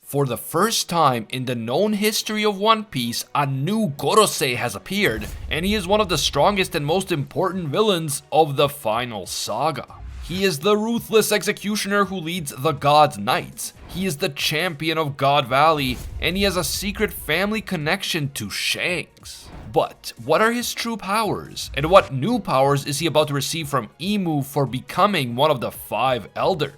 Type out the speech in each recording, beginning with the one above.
For the first time in the known history of One Piece, a new Gorosei has appeared, and he is one of the strongest and most important villains of the final saga. He is the ruthless executioner who leads the God's Knights. He is the champion of God Valley, and he has a secret family connection to Shanks. But what are his true powers, and what new powers is he about to receive from Imu for becoming one of the 5 elders?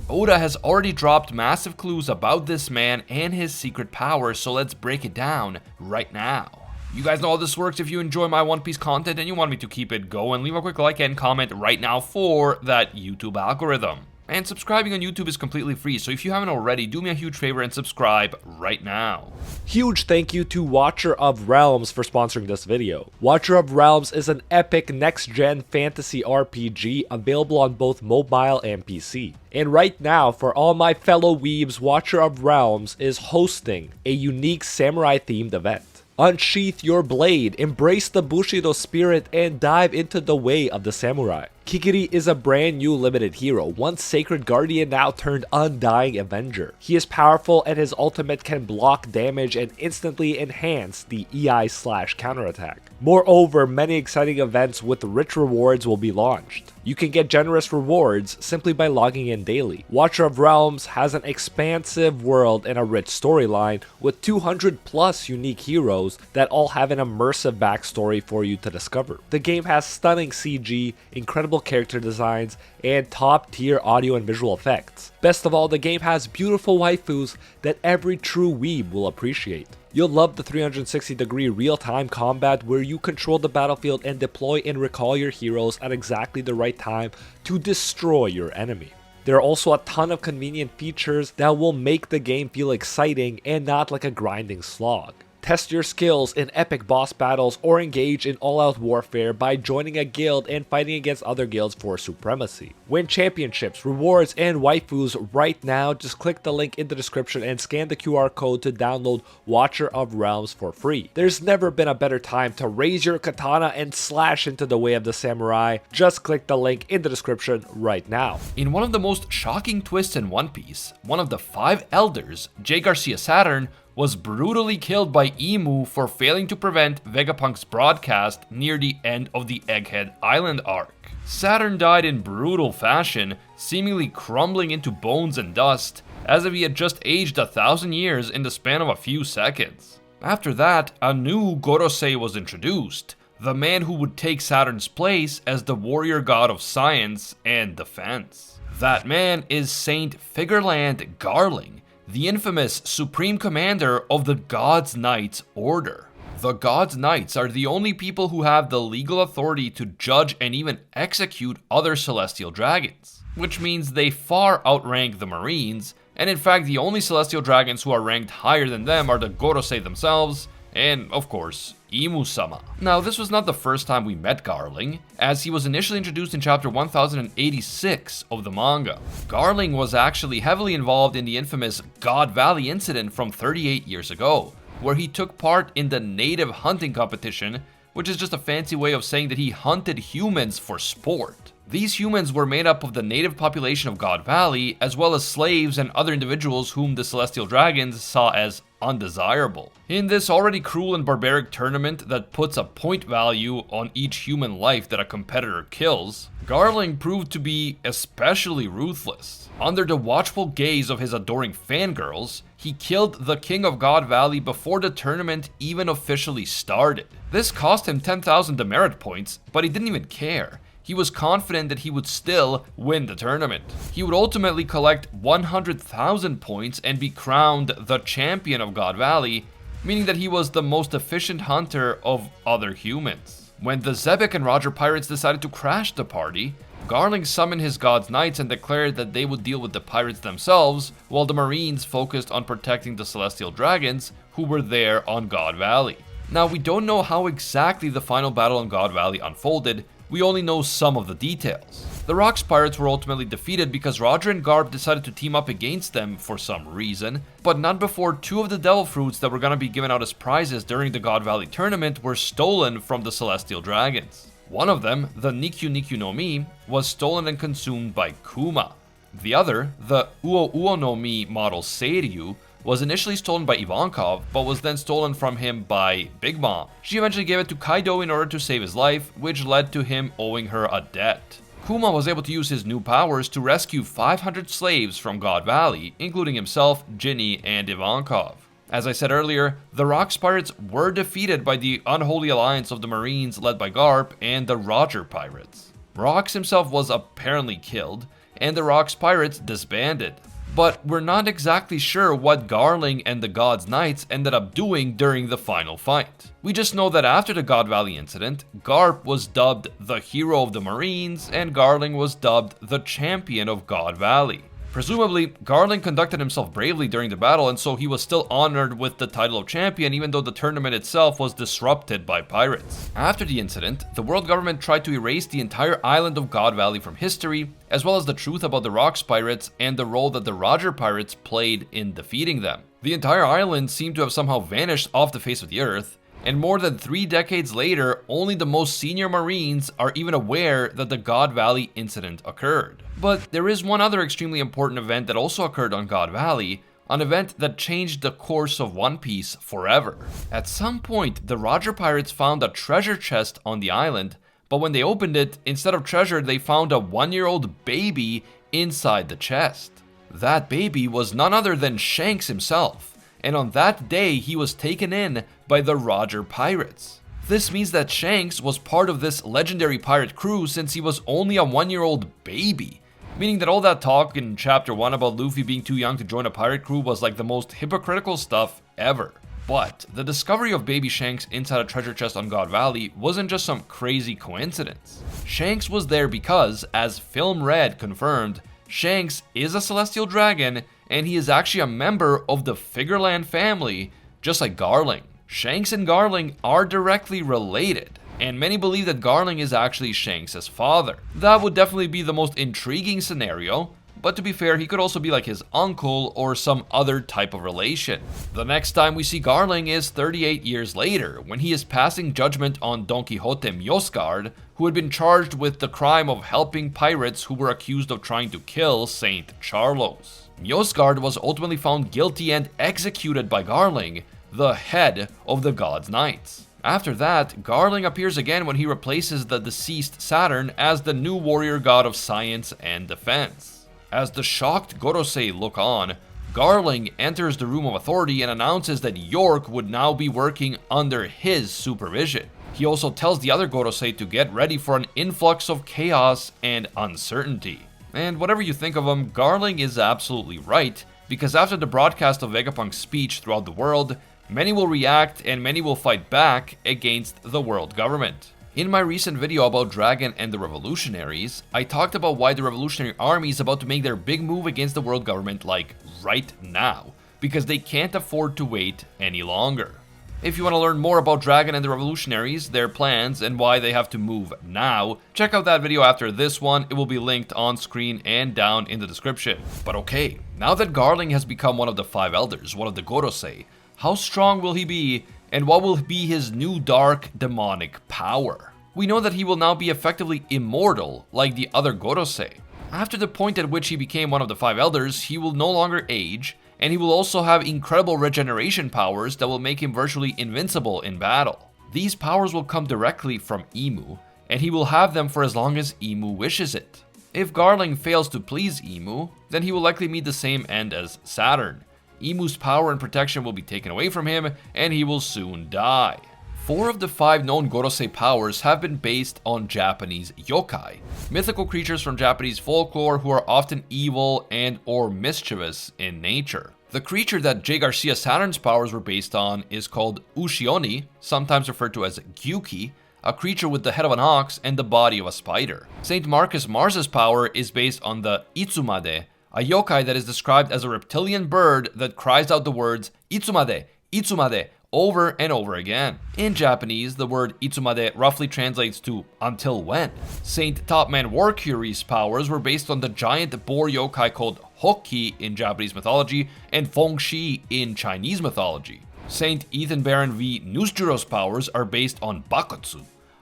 Oda has already dropped massive clues about this man and his secret powers, so let's break it down right now. You guys know how this works. If you enjoy my One Piece content and you want me to keep it going, leave a quick like and comment right now for that YouTube algorithm. And subscribing on YouTube is completely free, so if you haven't already, do me a huge favor and subscribe right now. Huge thank you to Watcher of Realms for sponsoring this video. Watcher of Realms is an epic next-gen fantasy RPG available on both mobile and PC. And right now, for all my fellow weebs, Watcher of Realms is hosting a unique samurai-themed event. Unsheath your blade, embrace the Bushido spirit, and dive into the way of the samurai. Kikiri is a brand new limited hero, once Sacred Guardian, now turned Undying Avenger. He is powerful and his ultimate can block damage and instantly enhance the EI/counterattack. Moreover, many exciting events with rich rewards will be launched. You can get generous rewards simply by logging in daily. Watcher of Realms has an expansive world and a rich storyline with 200 plus unique heroes that all have an immersive backstory for you to discover. The game has stunning CG, incredible character designs, and top tier audio and visual effects. Best of all, the game has beautiful waifus that every true weeb will appreciate. You'll love the 360-degree real-time combat where you control the battlefield and deploy and recall your heroes at exactly the right time to destroy your enemy. There are also a ton of convenient features that will make the game feel exciting and not like a grinding slog. Test your skills in epic boss battles or engage in all-out warfare by joining a guild and fighting against other guilds for supremacy. Win championships, rewards, and waifus right now. Just click the link in the description and scan the QR code to download Watcher of Realms for free. There's never been a better time to raise your katana and slash into the way of the samurai. Just click the link in the description right now. In one of the most shocking twists in One Piece, one of the 5 elders, J. Garcia Saturn, was brutally killed by Imu for failing to prevent Vegapunk's broadcast near the end of the Egghead Island arc. Saturn died in brutal fashion, seemingly crumbling into bones and dust, as if he had just aged 1,000 years in the span of a few seconds. After that, a new Gorosei was introduced, the man who would take Saturn's place as the warrior god of science and defense. That man is Saint Figarland Garling, the infamous Supreme Commander of the God's Knights Order. The God's Knights are the only people who have the legal authority to judge and even execute other celestial dragons, which means they far outrank the Marines, and in fact the only celestial dragons who are ranked higher than them are the Gorosei themselves, and of course, Imu-sama. Now, this was not the first time we met Garling, as he was initially introduced in chapter 1086 of the manga. Garling was actually heavily involved in the infamous God Valley incident from 38 years ago, where he took part in the native hunting competition, which is just a fancy way of saying that he hunted humans for sport. These humans were made up of the native population of God Valley, as well as slaves and other individuals whom the Celestial Dragons saw as undesirable. In this already cruel and barbaric tournament that puts a point value on each human life that a competitor kills, Garling proved to be especially ruthless. Under the watchful gaze of his adoring fangirls, he killed the King of God Valley before the tournament even officially started. This cost him 10,000 demerit points, but he didn't even care. He was confident that he would still win the tournament. He would ultimately collect 100,000 points and be crowned the champion of God Valley, meaning that he was the most efficient hunter of other humans. When the Zebek and Roger pirates decided to crash the party, Garling summoned his God's Knights and declared that they would deal with the pirates themselves, while the Marines focused on protecting the Celestial Dragons who were there on God Valley. Now, we don't know how exactly the final battle on God Valley unfolded. We only know some of the details. The Rocks pirates were ultimately defeated because Roger and Garp decided to team up against them for some reason, but not before 2 of the devil fruits that were going to be given out as prizes during the God Valley tournament were stolen from the Celestial Dragons. One of them, the Nikyu Nikyu no Mi, was stolen and consumed by Kuma. The other, the Uo Uo no Mi model Seiryu, was initially stolen by Ivankov, but was then stolen from him by Big Mom. She eventually gave it to Kaido in order to save his life, which led to him owing her a debt. Kuma was able to use his new powers to rescue 500 slaves from God Valley, including himself, Ginny, and Ivankov. As I said earlier, the Rocks Pirates were defeated by the unholy alliance of the Marines led by Garp and the Roger Pirates. Rocks himself was apparently killed, and the Rocks Pirates disbanded. But we're not exactly sure what Garling and the God's Knights ended up doing during the final fight. We just know that after the God Valley incident, Garp was dubbed the hero of the Marines and Garling was dubbed the champion of God Valley. Presumably, Garling conducted himself bravely during the battle, and so he was still honored with the title of champion even though the tournament itself was disrupted by pirates. After the incident, the world government tried to erase the entire island of God Valley from history, as well as the truth about the Rocks Pirates and the role that the Roger Pirates played in defeating them. The entire island seemed to have somehow vanished off the face of the earth, and more than 3 decades later, only the most senior Marines are even aware that the God Valley incident occurred. But there is one other extremely important event that also occurred on God Valley, an event that changed the course of One Piece forever. At some point, the Roger Pirates found a treasure chest on the island, but when they opened it, instead of treasure, they found a 1-year-old baby inside the chest. That baby was none other than Shanks himself. And on that day, he was taken in by the Roger Pirates. This means that Shanks was part of this legendary pirate crew since he was only a 1-year-old baby. Meaning that all that talk in chapter 1 about Luffy being too young to join a pirate crew was like the most hypocritical stuff ever. But the discovery of baby Shanks inside a treasure chest on God Valley wasn't just some crazy coincidence. Shanks was there because, as Film Red confirmed, Shanks is a celestial dragon and he is actually a member of the Figarland family, just like Garling. Shanks and Garling are directly related, and many believe that Garling is actually Shanks' father. That would definitely be the most intriguing scenario, but to be fair, he could also be like his uncle or some other type of relation. The next time we see Garling is 38 years later, when he is passing judgment on Don Quixote Miosgard, who had been charged with the crime of helping pirates who were accused of trying to kill Saint Charlos. Miosgard was ultimately found guilty and executed by Garling, the head of the God's Knights. After that, Garling appears again when he replaces the deceased Saturn as the new warrior god of science and defense. As the shocked Gorosei look on, Garling enters the room of authority and announces that York would now be working under his supervision. He also tells the other Gorosei to get ready for an influx of chaos and uncertainty. And whatever you think of him, Garling is absolutely right, because after the broadcast of Vegapunk's speech throughout the world, many will react and many will fight back against the world government. In my recent video about Dragon and the Revolutionaries, I talked about why the Revolutionary Army is about to make their big move against the world government like right now, because they can't afford to wait any longer. If you want to learn more about Dragon and the Revolutionaries, their plans, and why they have to move now, check out that video after this one. It will be linked on screen and down in the description. But okay, now that Garling has become one of the 5 elders, one of the Gorosei, how strong will he be, and what will be his new dark demonic power? We know that he will now be effectively immortal, like the other Gorosei. After the point at which he became one of the 5 elders, he will no longer age, and he will also have incredible regeneration powers that will make him virtually invincible in battle. These powers will come directly from Imu, and he will have them for as long as Imu wishes it. If Garling fails to please Imu, then he will likely meet the same end as Saturn. Imu's power and protection will be taken away from him, and he will soon die. 4 of the 5 known Gorosei powers have been based on Japanese yokai, mythical creatures from Japanese folklore who are often evil and or mischievous in nature. The creature that J. Garcia Saturn's powers were based on is called Ushioni, sometimes referred to as Gyuki, a creature with the head of an ox and the body of a spider. St. Marcus Mars's power is based on the Itsumade, a yokai that is described as a reptilian bird that cries out the words Itsumade, Itsumade, over and over again. In Japanese, the word Itsumade roughly translates to until when. Saint Topman Warcury's powers were based on the giant boar yokai called Hokki in Japanese mythology and Fengshi in Chinese mythology. Saint Ethan Baron V. Nusjuro's powers are based on Bakotsu,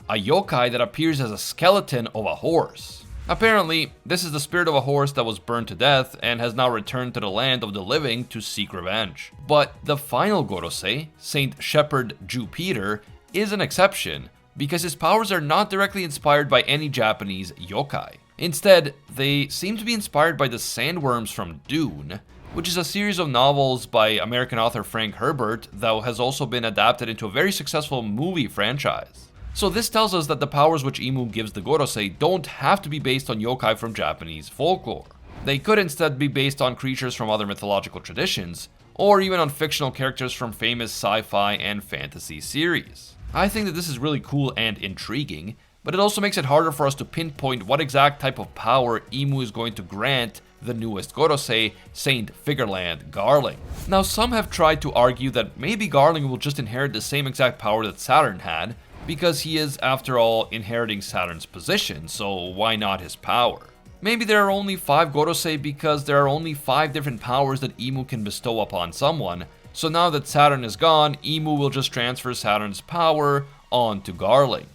a yokai that appears as a skeleton of a horse. Apparently, this is the spirit of a horse that was burned to death and has now returned to the land of the living to seek revenge. But the final Gorosei, Saint Shepherd Jupiter, is an exception because his powers are not directly inspired by any Japanese yokai. Instead, they seem to be inspired by the sandworms from Dune, which is a series of novels by American author Frank Herbert that has also been adapted into a very successful movie franchise. So this tells us that the powers which Imu gives the Gorosei don't have to be based on yokai from Japanese folklore. They could instead be based on creatures from other mythological traditions, or even on fictional characters from famous sci-fi and fantasy series. I think that this is really cool and intriguing, but it also makes it harder for us to pinpoint what exact type of power Imu is going to grant the newest Gorosei, Saint Figarland Garling. Now, some have tried to argue that maybe Garling will just inherit the same exact power that Saturn had, because he is, after all, inheriting Saturn's position, so why not his power? Maybe there are only 5 Gorosei because there are only 5 different powers that Imu can bestow upon someone, so now that Saturn is gone, Imu will just transfer Saturn's power onto Garling.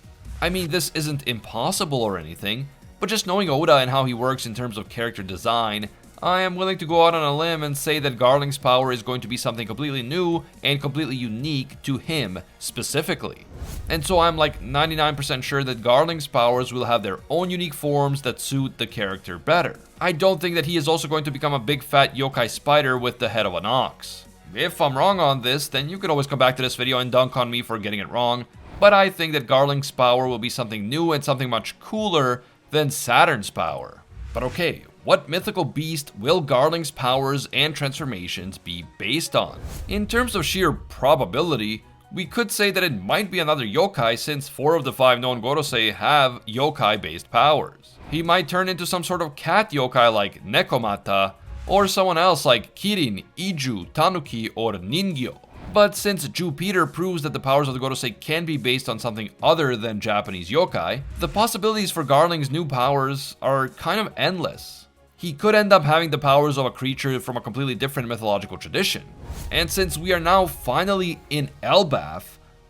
I mean, this isn't impossible or anything, but just knowing Oda and how he works in terms of character design, I am willing to go out on a limb and say that Garling's power is going to be something completely new and completely unique to him specifically. And so I'm like 99% sure that Garling's powers will have their own unique forms that suit the character better. I don't think that he is also going to become a big fat yokai spider with the head of an ox. If I'm wrong on this, then you can always come back to this video and dunk on me for getting it wrong, but I think that Garling's power will be something new and something much cooler than Saturn's power. But okay, what mythical beast will Garling's powers and transformations be based on? In terms of sheer probability, we could say that it might be another yokai since 4 of the 5 known Gorosei have yokai-based powers. He might turn into some sort of cat yokai like Nekomata, or someone else like Kirin, Iju, Tanuki, or Ningyo. But since Jupiter proves that the powers of the Gorosei can be based on something other than Japanese yokai, the possibilities for Garling's new powers are kind of endless. He could end up having the powers of a creature from a completely different mythological tradition. And since we are now finally in Elbaf,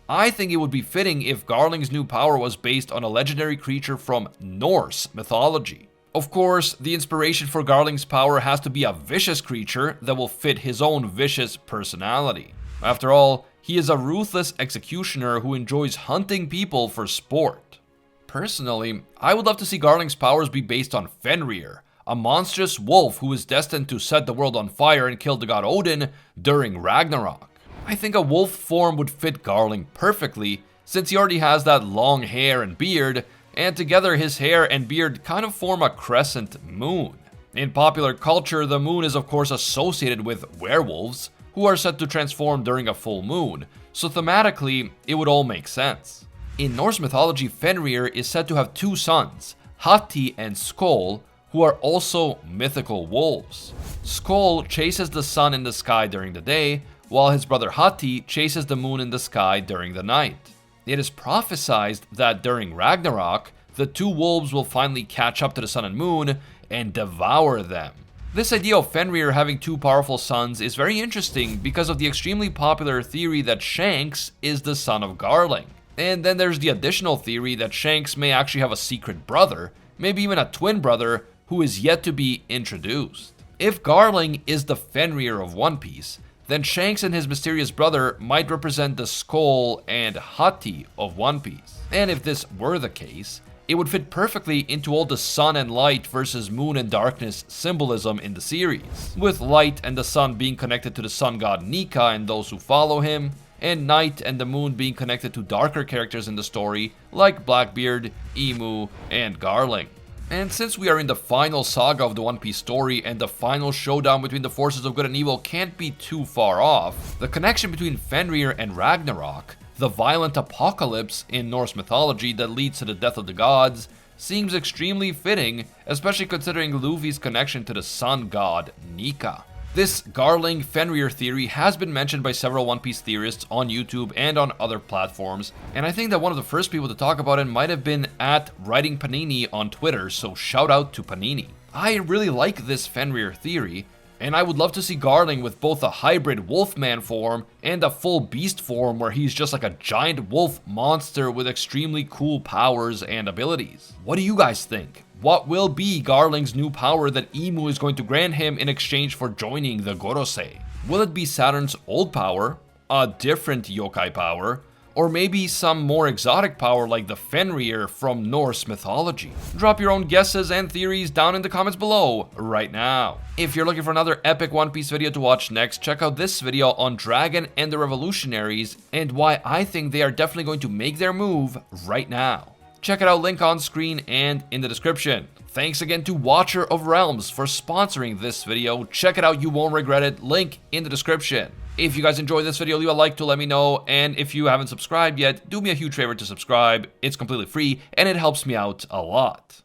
I think it would be fitting if Garling's new power was based on a legendary creature from Norse mythology. Of course, the inspiration for Garling's power has to be a vicious creature that will fit his own vicious personality. After all, he is a ruthless executioner who enjoys hunting people for sport. Personally, I would love to see Garling's powers be based on Fenrir, a monstrous wolf who is destined to set the world on fire and kill the god Odin during Ragnarok. I think a wolf form would fit Garling perfectly, since he already has that long hair and beard, and together his hair and beard kind of form a crescent moon. In popular culture, the moon is of course associated with werewolves, who are said to transform during a full moon, so thematically, it would all make sense. In Norse mythology, Fenrir is said to have 2 sons, Hati and Skoll, who are also mythical wolves. Skoll chases the sun in the sky during the day, while his brother Hati chases the moon in the sky during the night. It is prophesied that during Ragnarok, the 2 wolves will finally catch up to the sun and moon and devour them. This idea of Fenrir having 2 powerful sons is very interesting because of the extremely popular theory that Shanks is the son of Garling. And then there's the additional theory that Shanks may actually have a secret brother, maybe even a twin brother, who is yet to be introduced. If Garling is the Fenrir of One Piece, then Shanks and his mysterious brother might represent the Skoll and Hati of One Piece. And if this were the case, it would fit perfectly into all the sun and light versus moon and darkness symbolism in the series, with light and the sun being connected to the sun god Nika and those who follow him, and night and the moon being connected to darker characters in the story like Blackbeard, Imu, and Garling. And since we are in the final saga of the One Piece story and the final showdown between the forces of good and evil can't be too far off, the connection between Fenrir and Ragnarok, the violent apocalypse in Norse mythology that leads to the death of the gods, seems extremely fitting, especially considering Luffy's connection to the sun god Nika. This Garling Fenrir theory has been mentioned by several One Piece theorists on YouTube and on other platforms, and I think that one of the first people to talk about it might have been at Writing Panini on Twitter, so shout out to Panini. I really like this Fenrir theory, and I would love to see Garling with both a hybrid wolfman form and a full beast form where he's just like a giant wolf monster with extremely cool powers and abilities. What do you guys think? What will be Garling's new power that Imu is going to grant him in exchange for joining the Gorosei? Will it be Saturn's old power, a different yokai power, or maybe some more exotic power like the Fenrir from Norse mythology? Drop your own guesses and theories down in the comments below right now. If you're looking for another epic One Piece video to watch next, check out this video on Dragon and the Revolutionaries and why I think they are definitely going to make their move right now. Check it out, link on screen and in the description. Thanks again to Watcher of Realms for sponsoring this video. Check it out, you won't regret it, link in the description. If you guys enjoyed this video, leave a like to let me know, and if you haven't subscribed yet, do me a huge favor to subscribe. It's completely free and it helps me out a lot.